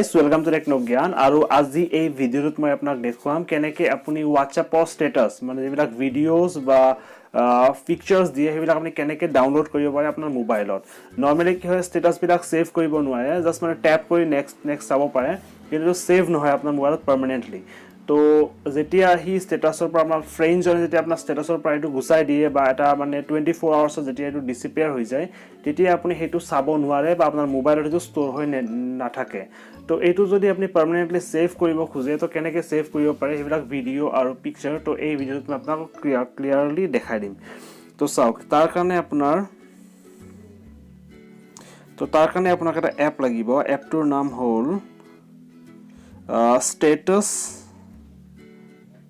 Guys welcome to টেকনোজ্ঞান আৰু আজি এই ভিডিওত মই আপোনাক দেখুৱাম কেনেকৈ আপুনি WhatsAppৰ ষ্টেটাস মানে যেবিলাক ভিডিওস বা পিকচাৰ্স দিয়ে সেইবিলাক আপুনি কেনেকৈ ডাউনলোড কৰিব পাৰে আপোনাৰ মোবাইলত নৰমালি কি হয় ষ্টেটাস বিলাক সেভ কৰিব নোৱাৰে জাস্ট মানে ট্যাপ কৰি নেক্সট চাব পাৰে কিন্তু সেভ নহয় আপোনাৰ মোবাইলত পাৰ্মানেন্টলি তো যেতিয়া হি ষ্টেটাসৰ পৰা আমাৰ ফ্ৰেণ্ডজনে যেতিয়া আপোনাৰ ষ্টেটাসৰ পৰা এইটো গুচাই দিয়ে বা এটা মানে 24 আৱাৰ্ছত যেতিয়া এইটো ডিসএপিয়াৰ হৈ যায় তেতিয়া আপুনি সেইটো চাব নোৱাৰে বা আপোনাৰ মোবাইলত এইটো ষ্ট'ৰ হৈ নাথাকে তো এইটো যদি আপুনি পাৰ্মানেন্টলি সেভ কৰিব খোজে তো কেনেকৈ সেভ কৰিব পাৰে সেইবিলাক ভিডিও আৰু পিকচাৰ তো এই ভিডিওত মই আপোনাক ক্লিয়াৰলি দেখাই দিম তো চাওক তাৰ কাৰণে আপোনাক এটা এপ লাগিব এপটোৰ নাম হ'ল status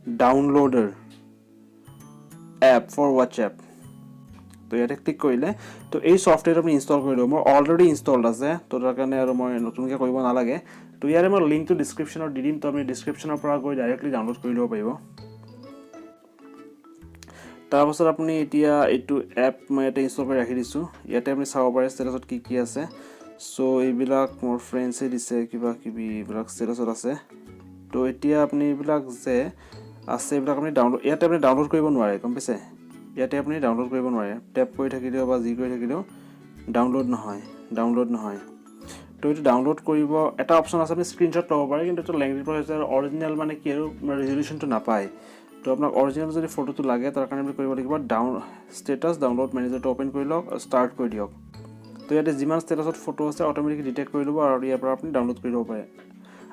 downloader app for WhatsApp তো ইয়াতে ক্লিক কৰিলে তো এই সফটওয়্যাৰ আপুনি ইনষ্টল কৰি লব মোৰ অলৰেডি ইনষ্টলড আছে তো তাৰ কাৰণে আৰু মই নতুনকৈ কৰিব নালাগে তো ইয়াৰে মই লিংকটো ডেসক্ৰিপচনত দি দিম তো আপুনি ডেসক্ৰিপচনৰ পৰা গৈ ডাইৰেক্টলি ডাউনলোড কৰি ল'ব পাৰিব তাৰপাছত আপুনি এতিয়া এইটো এপ মই ইয়াতে ইনষ্টল কৰি ৰাখি দিছোঁ ইয়াতে আপুনি চাব পাৰে ষ্টেটাছত কি আছে সো এইবিলাক মোৰ ফ্ৰেণ্ডছে দিছে কিবা কিবি এইবিলাক ষ্টেটাছত আছে তো এতিয়া আপুনি এইবিলাক যে আছে এইবিলাক আপুনি ইয়াতে আপুনি ডাউনলোড কৰিব নোৱাৰে গম পাইছে ইয়াতে আপুনি ডাউনলোড কৰিব নোৱাৰে ট্যাপ কৰি থাকিলেও বা জি কৰি থাকিলেও ডাউনলোড নহয় তো এইটো ডাউনলোড কৰিব এটা অপচন আছে আপুনি স্ক্ৰিনশ্বট ল'ব পাৰে কিন্তু এইটো লেংগুৱেজ প্ৰসেছৰ অৰিজিনাল মানে কি আৰু ৰেজলিউশনটো নাপায় তো আপোনাক অৰিজিনাল যদি ফটোটো লাগে তাৰ কাৰণে আপুনি কৰিব লাগিব ষ্টেটাস ডাউনলোড মেনেজাৰটো ওপেন কৰি লওক ষ্টাৰ্ট কৰি দিয়ক তো ইয়াতে যিমান ষ্টেটাসত ফটো আছে অটোমেটিক ডিটেক্ট কৰি ল'ব আৰু ইয়াৰ পৰা আপুনি ডাউনলোড কৰি ল'ব পাৰে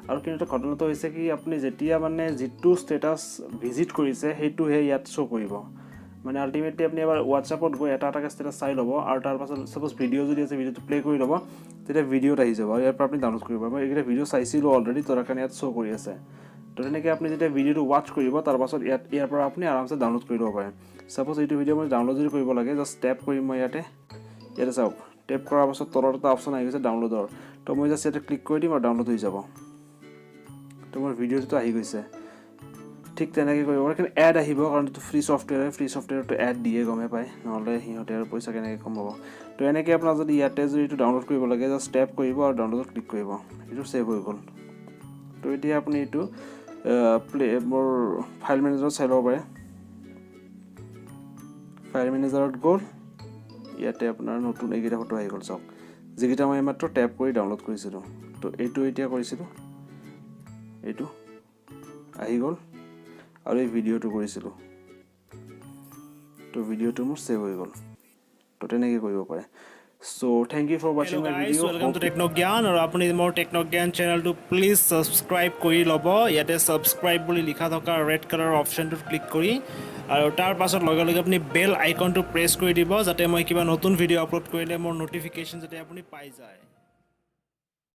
আৰু কিন্তু ঘটনাটো হৈছে কি আপুনি যেতিয়া মানে যিটো ষ্টেটাস ভিজিট কৰিছে সেইটোহে ইয়াত শ্ব' কৰিব মানে আলটিমেটলি আপুনি এবাৰ WhatsAppত গৈ এটা ষ্টেটাস চাই ল'ব আৰু তাৰ পাছত সাপোজ ভিডিও যদি আছে ভিডিওটো প্লে কৰি ল'ব তেতিয়া ভিডিওত আহি যাব আৰু ইয়াৰ পৰা আপুনি ডাউনলোড কৰিব পাৰিব এইকেইটা ভিডিও চাইছিলোঁ অলৰেডি তাৰ কাৰণে ইয়াত শ্ব' কৰি আছে তো তেনেকৈ আপুনি যেতিয়া ভিডিওটো ৱাচ কৰিব তাৰ পাছত ইয়াৰ পৰা আপুনি আৰামছে ডাউনলোড কৰি ল'ব পাৰে সাপোজ এইটো ভিডিও মই ডাউনলোড যদি কৰিব লাগে জাষ্ট ট্যাপ কৰিম মই ইয়াতে চাওক ট্যাপ কৰাৰ পাছত তলত এটা অপচন আহি গৈছে ডাউনলোডৰ তো মই জাষ্ট ইয়াতে ক্লিক কৰি দিম আৰু ডাউনলোড হৈ যাব তো মোৰ ভিডিওটো আহি গৈছে ঠিক তেনেকৈ কৰিব পাৰে কিন্তু এড আহিব কাৰণ এইটো ফ্ৰী ছফটৱেৰটো এড দিয়ে গমে পায় নহ'লে সিহঁতে আৰু পইচা কেনেকৈ কমাব তো এনেকৈ আপোনাৰ যদি ইয়াতে যদি এইটো ডাউনলোড কৰিব লাগে জাষ্ট ট্যাপ কৰিব আৰু ডাউনলোডত ক্লিক কৰিব এইটো সেভ হৈ গ'ল তো এতিয়া আপুনি এইটো মোৰ ফাইল মেনেজাৰত চাই ল'ব পাৰে ফাইল মেনেজাৰত গ'ল ইয়াতে আপোনাৰ নতুন এইকেইটা ফটো আহি গ'ল চাওক যিকেইটা মই মাত্ৰ ট্যাপ কৰি ডাউনলোড কৰিছিলোঁ তো এইটো এতিয়া কৰিছিলোঁ এইটো আহি গ'ল আৰু এই ভিডিওটো কৰিছিলোঁ তো ভিডিওটো মোৰ সেভ হৈ গ'ল তো তেনেকৈ কৰিব পাৰে So thank you for watching my video. Welcome to Technoজ্ঞান আৰু আপুনি মোৰ টেকনোজ্ঞান চেনেলটো প্লিজ সাবস্ক্ৰাইব কৰি ল'ব ইয়াতে সাবস্ক্ৰাইব বুলি লিখা থকা ৰেড কালাৰ অপচনটোত ক্লিক কৰি আৰু তাৰ পাছত লগে লগে আপুনি বেল আইকনটো প্ৰেছ কৰি দিব যাতে মই কিবা নতুন ভিডিও আপলোড কৰিলে মোৰ নটিফিকেশ্যন যাতে আপুনি পাই যায়